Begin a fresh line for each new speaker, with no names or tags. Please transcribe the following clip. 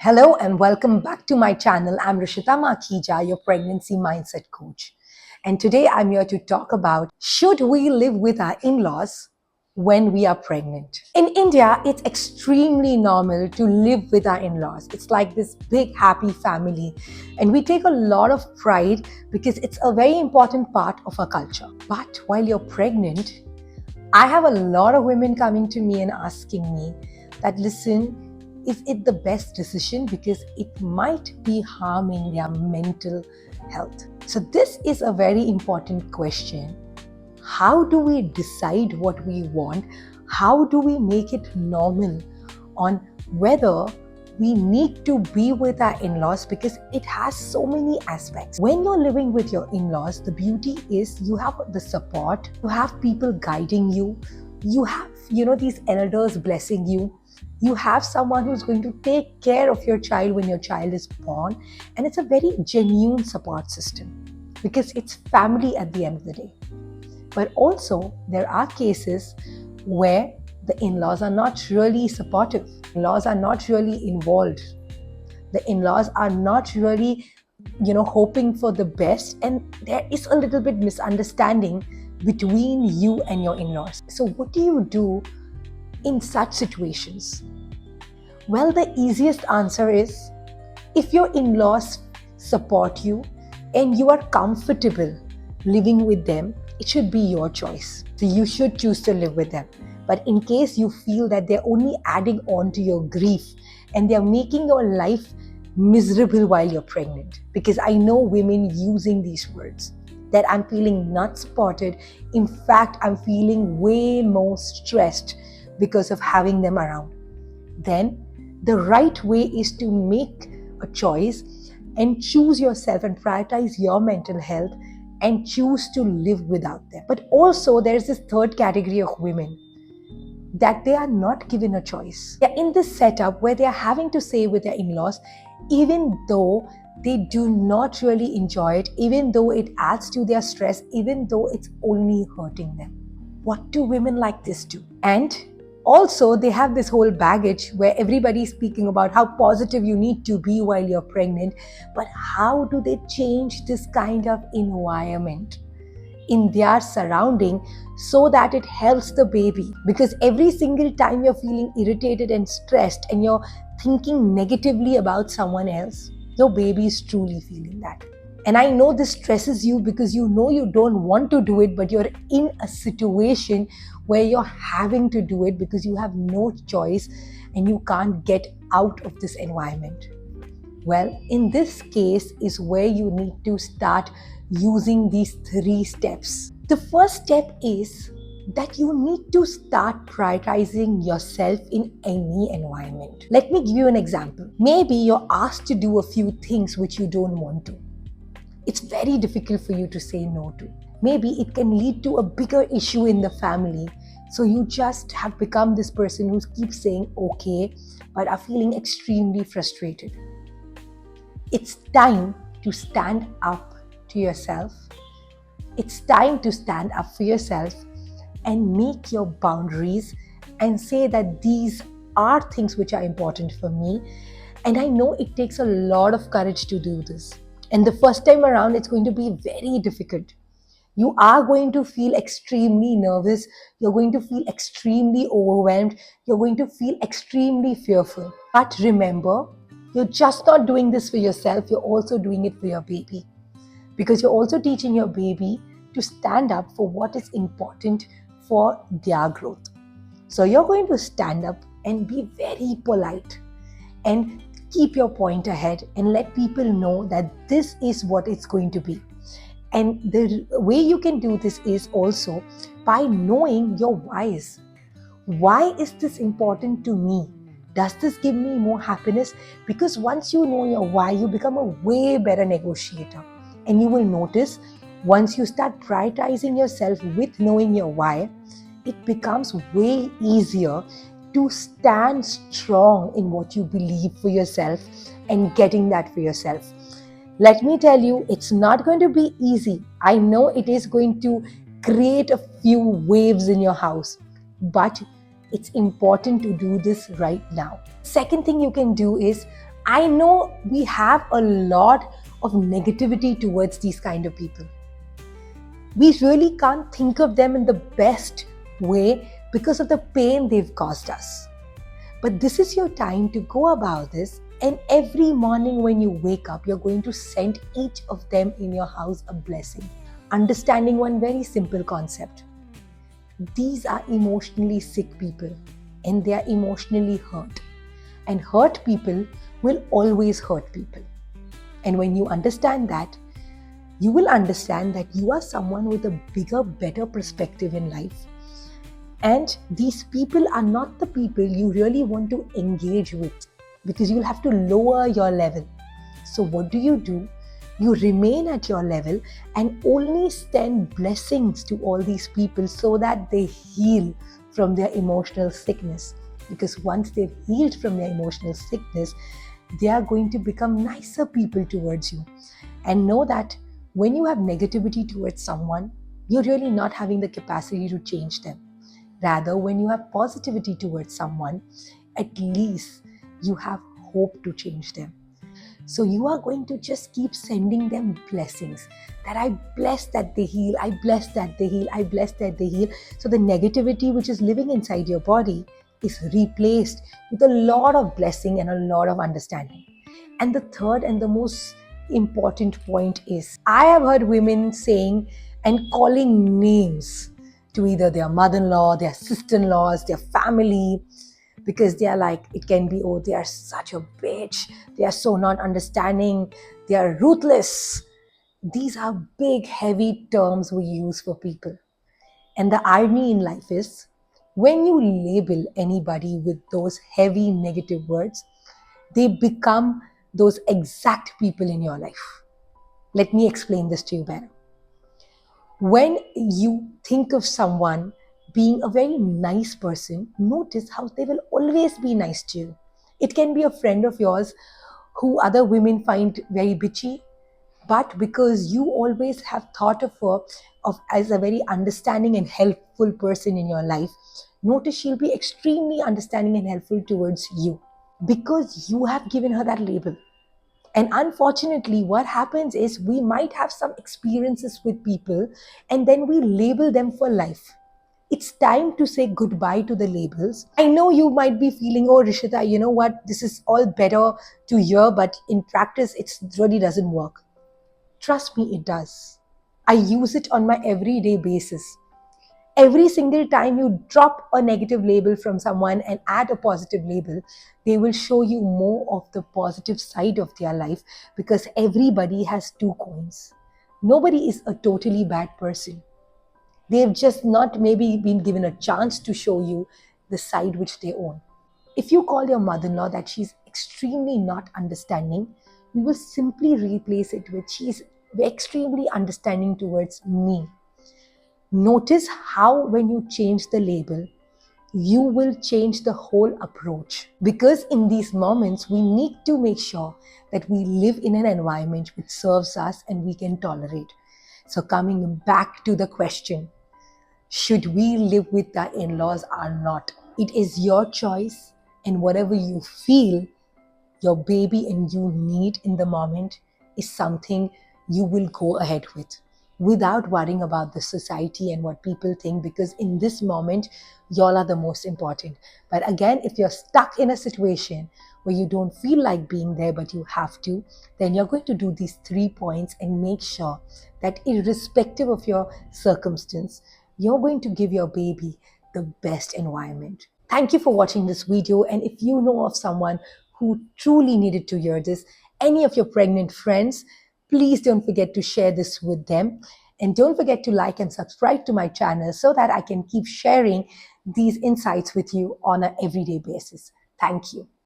Hello and welcome back to my channel. I'm Rishita Makhija, your pregnancy mindset coach. And today I'm here to talk about, should we live with our in-laws when we are pregnant? In India, it's extremely normal to live with our in-laws. It's like this big happy family. And we take a lot of pride because it's a very important part of our culture. But while you're pregnant, I have a lot of women coming to me and asking me that, listen, is it the best decision because it might be harming their mental health? So this is a very important question. How do we decide what we want? How do we make it normal on whether we need to be with our in-laws, because it has so many aspects. When you're living with your in-laws, the beauty is you have the support, you have people guiding you, you have, these elders blessing you, you have someone who's going to take care of your child when your child is born, and it's a very genuine support system because it's family at the end of the day. But also, there are cases where the in-laws are not really supportive. In-laws are not really involved. The in-laws are not really, hoping for the best, and there is a little bit misunderstanding between you and your in-laws. So what do you do in such situations? Well, the easiest answer is, if your in-laws support you and you are comfortable living with them, it should be your choice. So you should choose to live with them. But in case you feel that they're only adding on to your grief and they're making your life miserable while you're pregnant, because I know women using these words, that I'm feeling not supported. In fact, I'm feeling way more stressed because of having them around. Then the right way is to make a choice and choose yourself and prioritize your mental health and choose to live without them. But also there's this third category of women that they are not given a choice. They're in this setup where they're having to stay with their in-laws, even though they do not really enjoy it, even though it adds to their stress, even though it's only hurting them. What do women like this do? And also, they have this whole baggage where everybody's speaking about how positive you need to be while you're pregnant. But how do they change this kind of environment in their surrounding so that it helps the baby? Because every single time you're feeling irritated and stressed and you're thinking negatively about someone else, your baby is truly feeling that. And I know this stresses you because you know you don't want to do it, but you're in a situation where you're having to do it because you have no choice and you can't get out of this environment. Well, in this case is where you need to start using these 3 steps. The first step is that you need to start prioritizing yourself in any environment. Let me give you an example. Maybe you're asked to do a few things which you don't want to. It's very difficult for you to say no to. Maybe it can lead to a bigger issue in the family. So you just have become this person who keeps saying okay, but are feeling extremely frustrated. It's time to stand up to yourself. It's time to stand up for yourself and make your boundaries and say that these are things which are important for me. And I know it takes a lot of courage to do this. And the first time around, it's going to be very difficult. You are going to feel extremely nervous. You're going to feel extremely overwhelmed. You're going to feel extremely fearful. But remember, you're just not doing this for yourself. You're also doing it for your baby. Because you're also teaching your baby to stand up for what is important for their growth. So you're going to stand up and be very polite and keep your point ahead and let people know that this is what it's going to be. And the way you can do this is also by knowing your whys. Why is this important to me? Does this give me more happiness? Because once you know your why, you become a way better negotiator. And you will notice once you start prioritizing yourself with knowing your why, it becomes way easier to stand strong in what you believe for yourself and getting that for yourself. Let me tell you, it's not going to be easy. I know it is going to create a few waves in your house, but it's important to do this right now. Second thing you can do is I know we have a lot of negativity towards these kind of people. We really can't think of them in the best way because of the pain they've caused us. But this is your time to go about this. And every morning when you wake up, you're going to send each of them in your house a blessing. Understanding one very simple concept. These are emotionally sick people and they are emotionally hurt. And hurt people will always hurt people. And when you understand that, you will understand that you are someone with a bigger, better perspective in life. And these people are not the people you really want to engage with because you'll have to lower your level. So, what do? You remain at your level and only send blessings to all these people so that they heal from their emotional sickness. Because once they've healed from their emotional sickness, they are going to become nicer people towards you. And know that when you have negativity towards someone, you're really not having the capacity to change them. Rather, when you have positivity towards someone, at least you have hope to change them. So you are going to just keep sending them blessings that I bless that they heal, I bless that they heal, I bless that they heal. So the negativity which is living inside your body is replaced with a lot of blessing and a lot of understanding. And the third and the most important point is I have heard women saying and calling names to either their mother-in-law, their sister-in-laws, their family, because they are like, it can be, oh, they are such a bitch, they are so not understanding, they are ruthless. These are big, heavy terms we use for people. And the irony in life is, when you label anybody with those heavy negative words, they become those exact people in your life. Let me explain this to you better. When you think of someone being a very nice person, notice how they will always be nice to you. It can be a friend of yours who other women find very bitchy, but because you always have thought of her as a very understanding and helpful person in your life, notice she'll be extremely understanding and helpful towards you because you have given her that label. And unfortunately, what happens is we might have some experiences with people and then we label them for life. It's time to say goodbye to the labels. I know you might be feeling, oh, Rishita, you know what? This is all better to hear, but in practice, it really doesn't work. Trust me, it does. I use it on my everyday basis. Every single time you drop a negative label from someone and add a positive label, they will show you more of the positive side of their life because everybody has two coins. Nobody is a totally bad person. They've just not maybe been given a chance to show you the side which they own. If you call your mother-in-law that she's extremely not understanding, we will simply replace it with she's extremely understanding towards me. Notice how when you change the label, you will change the whole approach. Because in these moments, we need to make sure that we live in an environment which serves us and we can tolerate. So coming back to the question, should we live with our in-laws or not? It is your choice, and whatever you feel your baby and you need in the moment is something you will go ahead with without worrying about the society and what people think, because in this moment y'all are the most important. But again, if you're stuck in a situation where you don't feel like being there but you have to, then you're going to do these 3 points and make sure that irrespective of your circumstance, you're going to give your baby the best environment. Thank you for watching this video, and if you know of someone who truly needed to hear this, any of your pregnant friends, please don't forget to share this with them. And don't forget to like and subscribe to my channel so that I can keep sharing these insights with you on an everyday basis. Thank you.